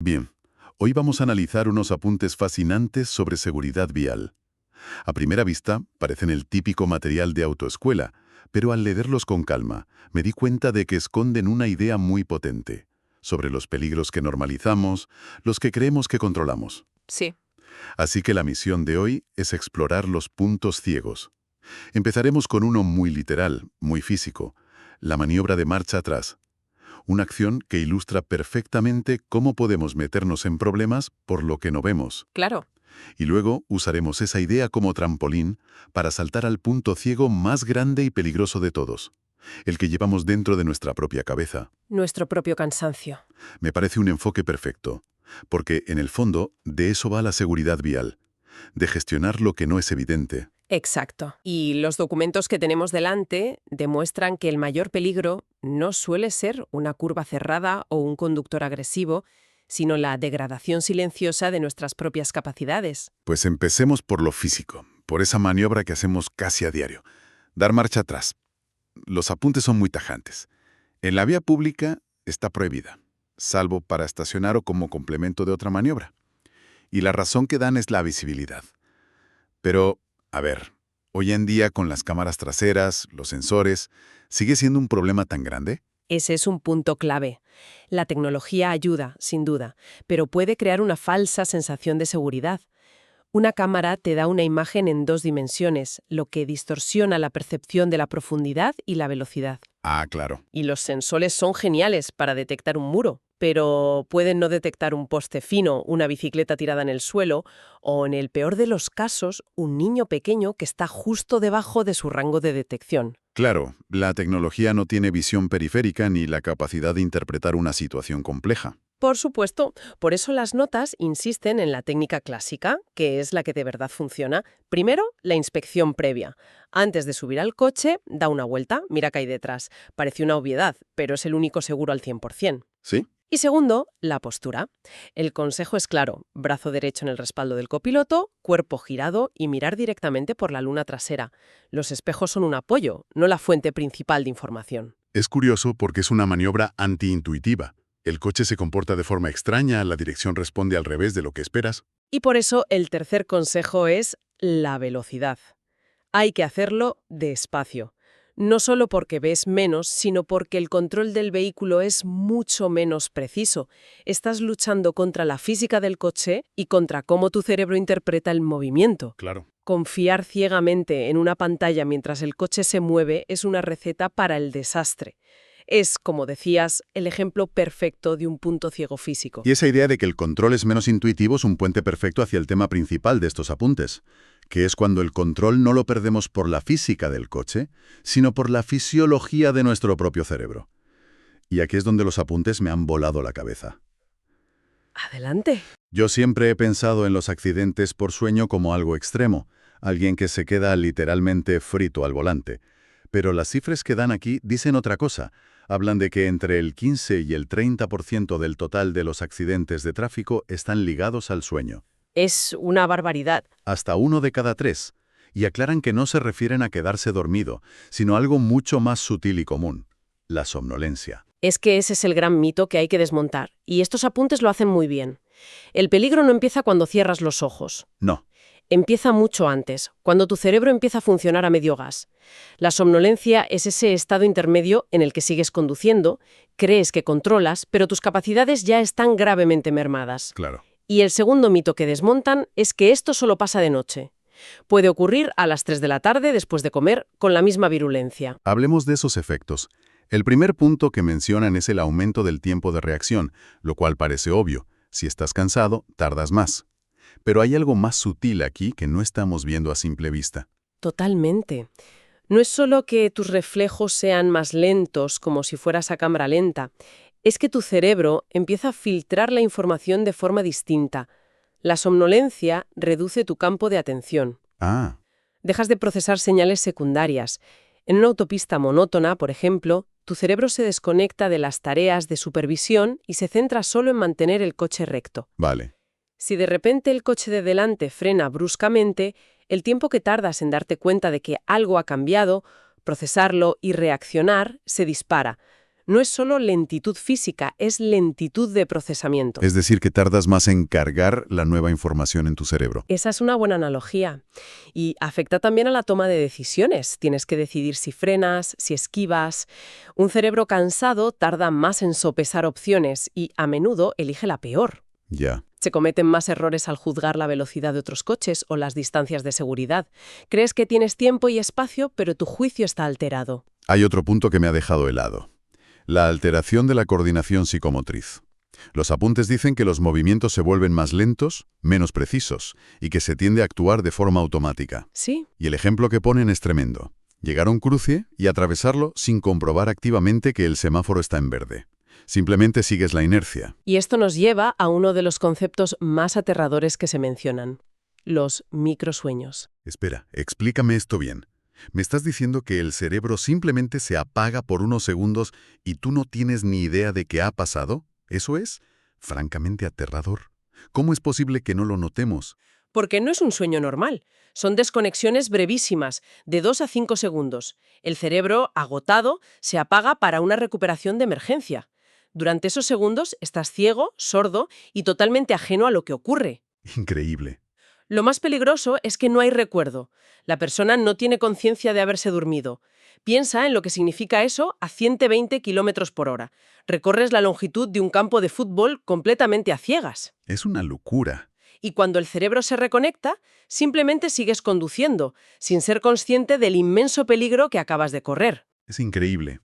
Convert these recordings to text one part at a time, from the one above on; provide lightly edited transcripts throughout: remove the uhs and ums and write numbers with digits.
Bien, hoy vamos a analizar unos apuntes fascinantes sobre seguridad vial. A primera vista, parecen el típico material de autoescuela, pero al leerlos con calma, me di cuenta de que esconden una idea muy potente sobre los peligros que normalizamos, los que creemos que controlamos. Sí. Así que la misión de hoy es explorar los puntos ciegos. Empezaremos con uno muy literal, muy físico, la maniobra de marcha atrás. Una acción que ilustra perfectamente cómo podemos meternos en problemas por lo que no vemos. Claro. Y luego usaremos esa idea como trampolín para saltar al punto ciego más grande y peligroso de todos, el que llevamos dentro de nuestra propia cabeza. Nuestro propio cansancio. Me parece un enfoque perfecto, porque en el fondo de eso va la seguridad vial, de gestionar lo que no es evidente. Exacto. Y los documentos que tenemos delante demuestran que el mayor peligro no suele ser una curva cerrada o un conductor agresivo, sino la degradación silenciosa de nuestras propias capacidades. Pues empecemos por lo físico, por esa maniobra que hacemos casi a diario. Dar marcha atrás. Los apuntes son muy tajantes. En la vía pública está prohibida, salvo para estacionar o como complemento de otra maniobra. Y la razón que dan es la visibilidad. Pero, a ver, hoy en día con las cámaras traseras, los sensores, ¿sigue siendo un problema tan grande? Ese es un punto clave. La tecnología ayuda, sin duda, pero puede crear una falsa sensación de seguridad. Una cámara te da una imagen en 2 dimensiones, lo que distorsiona la percepción de la profundidad y la velocidad. Ah, claro. Y los sensores son geniales para detectar un muro, pero pueden no detectar un poste fino, una bicicleta tirada en el suelo o, en el peor de los casos, un niño pequeño que está justo debajo de su rango de detección. Claro, la tecnología no tiene visión periférica ni la capacidad de interpretar una situación compleja. Por supuesto, por eso las notas insisten en la técnica clásica, que es la que de verdad funciona. Primero, la inspección previa. Antes de subir al coche, da una vuelta, mira qué hay detrás. Parece una obviedad, pero es el único seguro al 100%. ¿Sí? Y segundo, la postura. El consejo es claro: brazo derecho en el respaldo del copiloto, cuerpo girado y mirar directamente por la luna trasera. Los espejos son un apoyo, no la fuente principal de información. Es curioso porque es una maniobra antiintuitiva. El coche se comporta de forma extraña, la dirección responde al revés de lo que esperas. Y por eso el tercer consejo es la velocidad. Hay que hacerlo despacio. No solo porque ves menos, sino porque el control del vehículo es mucho menos preciso. Estás luchando contra la física del coche y contra cómo tu cerebro interpreta el movimiento. Claro. Confiar ciegamente en una pantalla mientras el coche se mueve es una receta para el desastre. Es, como decías, el ejemplo perfecto de un punto ciego físico. Y esa idea de que el control es menos intuitivo es un puente perfecto hacia el tema principal de estos apuntes, que es cuando el control no lo perdemos por la física del coche, sino por la fisiología de nuestro propio cerebro. Y aquí es donde los apuntes me han volado la cabeza. Adelante. Yo siempre he pensado en los accidentes por sueño como algo extremo, alguien que se queda literalmente frito al volante. Pero las cifras que dan aquí dicen otra cosa. Hablan de que entre el 15 y el 30% del total de los accidentes de tráfico están ligados al sueño. Es una barbaridad. Hasta 1 de cada 3. Y aclaran que no se refieren a quedarse dormido, sino a algo mucho más sutil y común: la somnolencia. Es que ese es el gran mito que hay que desmontar, y estos apuntes lo hacen muy bien. El peligro no empieza cuando cierras los ojos. No. Empieza mucho antes, cuando tu cerebro empieza a funcionar a medio gas. La somnolencia es ese estado intermedio en el que sigues conduciendo, crees que controlas, pero tus capacidades ya están gravemente mermadas. Claro. Y el segundo mito que desmontan es que esto solo pasa de noche. Puede ocurrir a las 3 de la tarde después de comer con la misma virulencia. Hablemos de esos efectos. El primer punto que mencionan es el aumento del tiempo de reacción, lo cual parece obvio. Si estás cansado, tardas más. Pero hay algo más sutil aquí que no estamos viendo a simple vista. Totalmente. No es solo que tus reflejos sean más lentos, como si fueras a cámara lenta. Es que tu cerebro empieza a filtrar la información de forma distinta. La somnolencia reduce tu campo de atención. Ah, Dejas de procesar señales secundarias. En una autopista monótona, por ejemplo, tu cerebro se desconecta de las tareas de supervisión y se centra solo en mantener el coche recto. vale. Si de repente el coche de delante frena bruscamente, el tiempo que tardas en darte cuenta de que algo ha cambiado, procesarlo y reaccionar se dispara. No es solo lentitud física, es lentitud de procesamiento. Es decir, que tardas más en cargar la nueva información en tu cerebro. Esa es una buena analogía. Y afecta también a la toma de decisiones. Tienes que decidir si frenas, si esquivas. Un cerebro cansado tarda más en sopesar opciones y, a menudo, elige la peor. Ya. Se cometen más errores al juzgar la velocidad de otros coches o las distancias de seguridad. Crees que tienes tiempo y espacio, pero tu juicio está alterado. Hay otro punto que me ha dejado helado. La alteración de la coordinación psicomotriz. Los apuntes dicen que los movimientos se vuelven más lentos, menos precisos, y que se tiende a actuar de forma automática. Sí. Y el ejemplo que ponen es tremendo. Llegar a un cruce y atravesarlo sin comprobar activamente que el semáforo está en verde. Simplemente sigues la inercia. Y esto nos lleva a uno de los conceptos más aterradores que se mencionan, los microsueños. Espera, explícame esto bien. ¿Me estás diciendo que el cerebro simplemente se apaga por unos segundos y tú no tienes ni idea de qué ha pasado? Eso es francamente aterrador. ¿Cómo es posible que no lo notemos? Porque no es un sueño normal. Son desconexiones brevísimas, de 2 a 5 segundos. El cerebro, agotado, se apaga para una recuperación de emergencia. Durante esos segundos estás ciego, sordo y totalmente ajeno a lo que ocurre. Increíble. Lo más peligroso es que no hay recuerdo. La persona no tiene conciencia de haberse dormido. Piensa en lo que significa eso a 120 kilómetros por hora. Recorres la longitud de un campo de fútbol completamente a ciegas. Es una locura. Y cuando el cerebro se reconecta, simplemente sigues conduciendo, sin ser consciente del inmenso peligro que acabas de correr. Es increíble.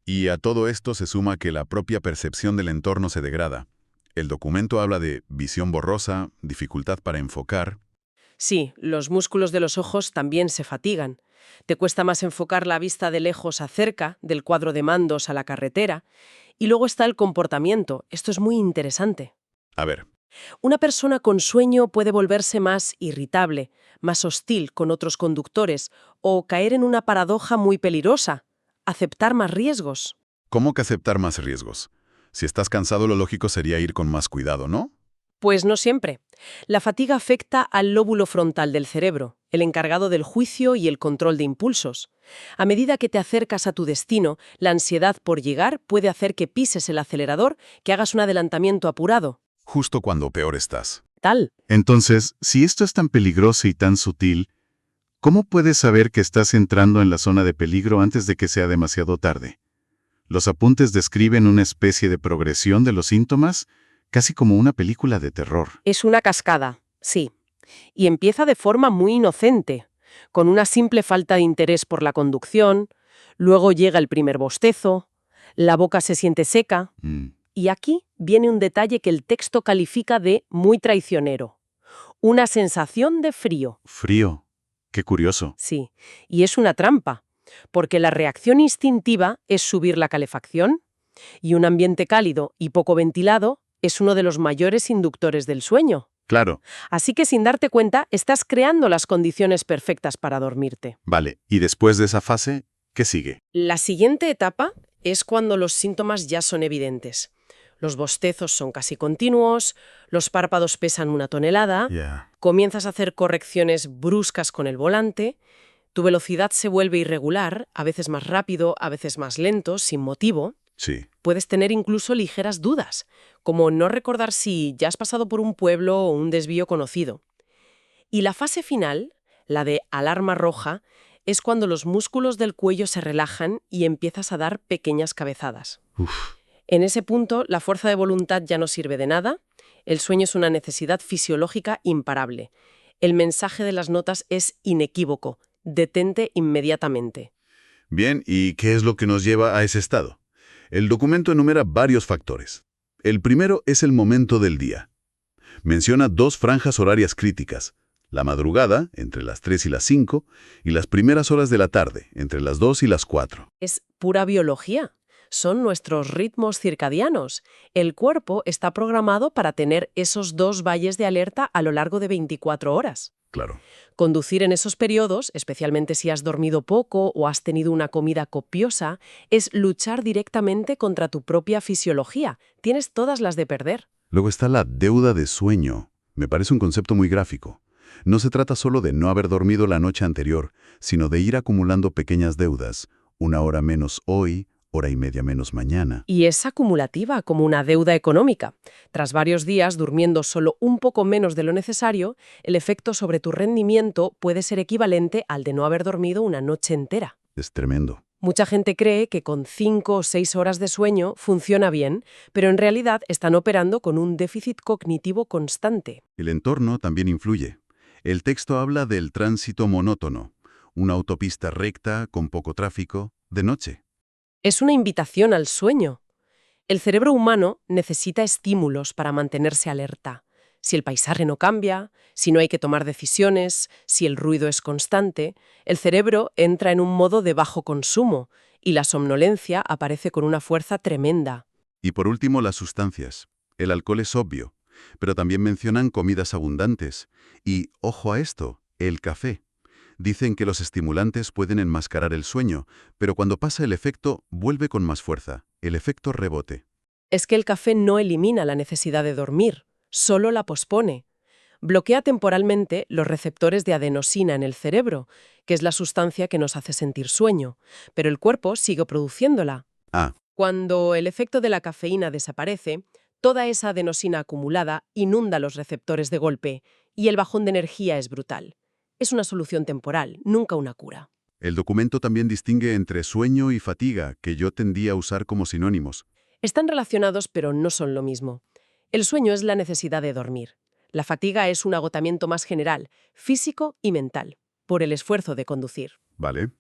Y a todo esto se suma que la propia percepción del entorno se degrada. El documento habla de visión borrosa, dificultad para enfocar. Sí, los músculos de los ojos también se fatigan. Te cuesta más enfocar la vista de lejos a cerca, del cuadro de mandos a la carretera. Y luego está el comportamiento. Esto es muy interesante. A ver, Una persona con sueño puede volverse más irritable, más hostil con otros conductores o caer en una paradoja muy peligrosa, aceptar más riesgos. ¿cómo que aceptar más riesgos? Si estás cansado, lo lógico sería ir con más cuidado, ¿no? Pues no siempre. La fatiga afecta al lóbulo frontal del cerebro, el encargado del juicio y el control de impulsos. A medida que te acercas a tu destino, la ansiedad por llegar puede hacer que pises el acelerador, que hagas un adelantamiento apurado. Justo cuando peor estás. Tal. Entonces, si esto es tan peligroso y tan sutil, ¿cómo puedes saber que estás entrando en la zona de peligro antes de que sea demasiado tarde? Los apuntes describen una especie de progresión de los síntomas, casi como una película de terror. Es una cascada, sí. Y empieza de forma muy inocente, con una simple falta de interés por la conducción, luego llega el primer bostezo, la boca se siente seca, y aquí viene un detalle que el texto califica de muy traicionero. Una sensación de frío. Frío. Qué curioso. Sí, y es una trampa, porque la reacción instintiva es subir la calefacción, y un ambiente cálido y poco ventilado es uno de los mayores inductores del sueño. Claro. Así que sin darte cuenta, estás creando las condiciones perfectas para dormirte. Vale, y después de esa fase, ¿qué sigue? La siguiente etapa es cuando los síntomas ya son evidentes. Los bostezos son casi continuos, los párpados pesan 1 tonelada, comienzas a hacer correcciones bruscas con el volante, tu velocidad se vuelve irregular, a veces más rápido, a veces más lento, sin motivo. Sí. Puedes tener incluso ligeras dudas, como no recordar si ya has pasado por un pueblo o un desvío conocido. Y la fase final, la de alarma roja, es cuando los músculos del cuello se relajan y empiezas a dar pequeñas cabezadas. En ese punto, la fuerza de voluntad ya no sirve de nada, el sueño es una necesidad fisiológica imparable. El mensaje de las notas es inequívoco, detente inmediatamente. Bien, ¿y qué es lo que nos lleva a ese estado? El documento enumera varios factores. El primero es el momento del día. Menciona 2 franjas horarias críticas, la madrugada, entre las 3 y las 5, y las primeras horas de la tarde, entre las 2 y las 4. Es pura biología. Son nuestros ritmos circadianos. El cuerpo está programado para tener esos 2 valles de alerta a lo largo de 24 horas. Claro. Conducir en esos periodos, especialmente si has dormido poco o has tenido una comida copiosa, es luchar directamente contra tu propia fisiología. Tienes todas las de perder. Luego está la deuda de sueño. Me parece un concepto muy gráfico. No se trata solo de no haber dormido la noche anterior, sino de ir acumulando pequeñas deudas, 1 hora menos hoy, hora y media menos mañana. Y es acumulativa, como una deuda económica. Tras varios días durmiendo solo un poco menos de lo necesario, el efecto sobre tu rendimiento puede ser equivalente al de no haber dormido una noche entera. Es tremendo. Mucha gente cree que con 5 o 6 horas de sueño funciona bien, pero en realidad están operando con un déficit cognitivo constante. El entorno también influye. El texto habla del tránsito monótono, una autopista recta, con poco tráfico, de noche. Es una invitación al sueño. El cerebro humano necesita estímulos para mantenerse alerta. Si el paisaje no cambia, si no hay que tomar decisiones, si el ruido es constante, el cerebro entra en un modo de bajo consumo y la somnolencia aparece con una fuerza tremenda. Y por último, las sustancias. El alcohol es obvio, pero también mencionan comidas abundantes. Y, ojo a esto, el café. Dicen que los estimulantes pueden enmascarar el sueño, pero cuando pasa el efecto, vuelve con más fuerza. El efecto rebote. Es que el café no elimina la necesidad de dormir, solo la pospone. Bloquea temporalmente los receptores de adenosina en el cerebro, que es la sustancia que nos hace sentir sueño, pero el cuerpo sigue produciéndola. Ah, Cuando el efecto de la cafeína desaparece, toda esa adenosina acumulada inunda los receptores de golpe y el bajón de energía es brutal. Es una solución temporal, nunca una cura. el documento también distingue entre sueño y fatiga, que yo tendía a usar como sinónimos. Están relacionados, pero no son lo mismo. El sueño es la necesidad de dormir. La fatiga es un agotamiento más general, físico y mental, por el esfuerzo de conducir. ¿Vale?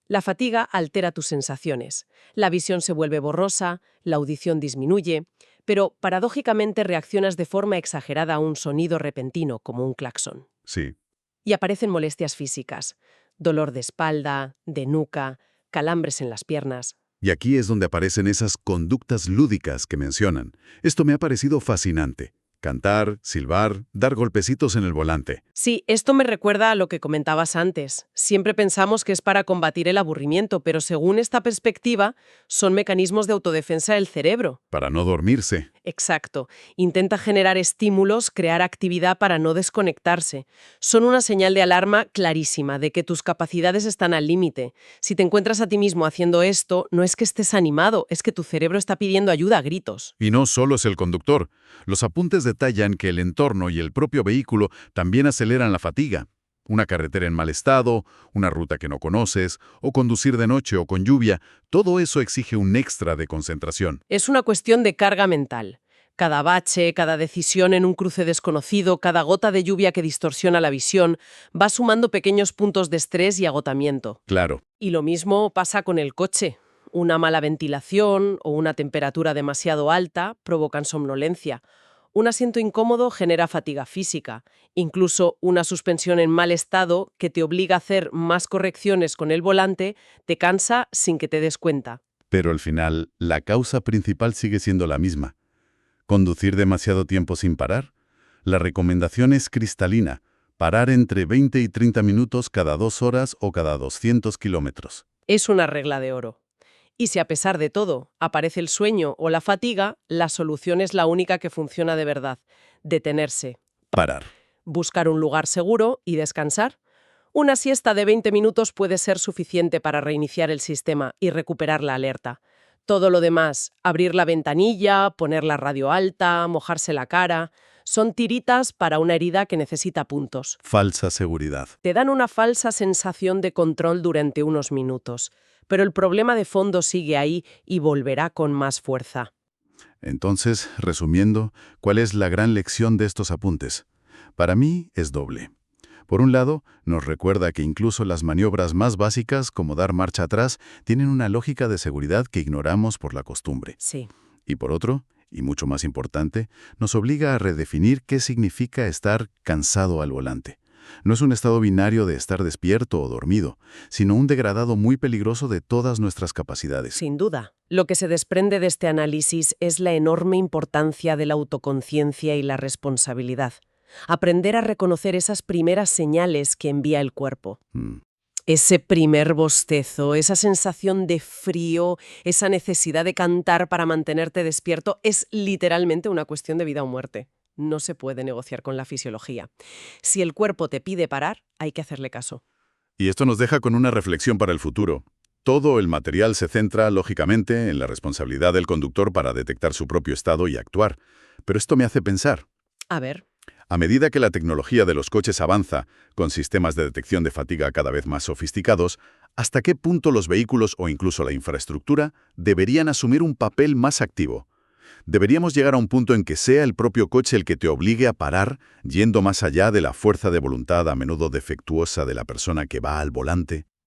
La fatiga altera tus sensaciones. La visión se vuelve borrosa, la audición disminuye, pero paradójicamente reaccionas de forma exagerada a un sonido repentino, como un claxon. Sí. Y aparecen molestias físicas, dolor de espalda, de nuca, calambres en las piernas. Y aquí es donde aparecen esas conductas lúdicas que mencionan. Esto me ha parecido fascinante. Cantar, silbar, dar golpecitos en el volante. Sí, esto me recuerda a lo que comentabas antes. Siempre pensamos que es para combatir el aburrimiento, pero según esta perspectiva, son mecanismos de autodefensa del cerebro. Para no dormirse. Exacto. Intenta generar estímulos, crear actividad para no desconectarse. Son una señal de alarma clarísima de que tus capacidades están al límite. Si te encuentras a ti mismo haciendo esto, no es que estés animado, es que tu cerebro está pidiendo ayuda a gritos. Y no solo es el conductor. Los apuntes detallan que el entorno y el propio vehículo también aceleran la fatiga. Una carretera en mal estado, una ruta que no conoces, o conducir de noche o con lluvia, todo eso exige un extra de concentración. Es una cuestión de carga mental. Cada bache, cada decisión en un cruce desconocido, cada gota de lluvia que distorsiona la visión, va sumando pequeños puntos de estrés y agotamiento. Claro. Y lo mismo pasa con el coche. Una mala ventilación o una temperatura demasiado alta provocan somnolencia. Un asiento incómodo genera fatiga física. Incluso una suspensión en mal estado que te obliga a hacer más correcciones con el volante te cansa sin que te des cuenta. Pero al final, la causa principal sigue siendo la misma. ¿Conducir demasiado tiempo sin parar? La recomendación es cristalina. Parar entre 20 y 30 minutos cada 2 horas o cada 200 kilómetros. Es una regla de oro. Y si a pesar de todo aparece el sueño o la fatiga, la solución es la única que funciona de verdad: detenerse, Parar. buscar un lugar seguro y descansar. Una siesta de 20 minutos puede ser suficiente para reiniciar el sistema y recuperar la alerta. Todo lo demás, abrir la ventanilla, poner la radio alta, mojarse la cara, son tiritas para una herida que necesita puntos. Falsa seguridad. Te dan una falsa sensación de control durante unos minutos, pero el problema de fondo sigue ahí y volverá con más fuerza. Entonces, resumiendo, ¿cuál es la gran lección de estos apuntes? Para mí es doble. Por un lado, nos recuerda que incluso las maniobras más básicas, como dar marcha atrás, tienen una lógica de seguridad que ignoramos por la costumbre. Sí. Y por otro, y mucho más importante, nos obliga a redefinir qué significa estar cansado al volante. No es un estado binario de estar despierto o dormido, sino un degradado muy peligroso de todas nuestras capacidades. Sin duda. Lo que se desprende de este análisis es la enorme importancia de la autoconciencia y la responsabilidad. Aprender a reconocer esas primeras señales que envía el cuerpo. Ese primer bostezo, esa sensación de frío, esa necesidad de cantar para mantenerte despierto, es literalmente una cuestión de vida o muerte. No se puede negociar con la fisiología. Si el cuerpo te pide parar, hay que hacerle caso. Y esto nos deja con una reflexión para el futuro. Todo el material se centra, lógicamente, en la responsabilidad del conductor para detectar su propio estado y actuar. Pero esto me hace pensar. A ver, A medida que la tecnología de los coches avanza, con sistemas de detección de fatiga cada vez más sofisticados, ¿hasta qué punto los vehículos o incluso la infraestructura deberían asumir un papel más activo? ¿Deberíamos llegar a un punto en que sea el propio coche el que te obligue a parar, yendo más allá de la fuerza de voluntad a menudo defectuosa de la persona que va al volante?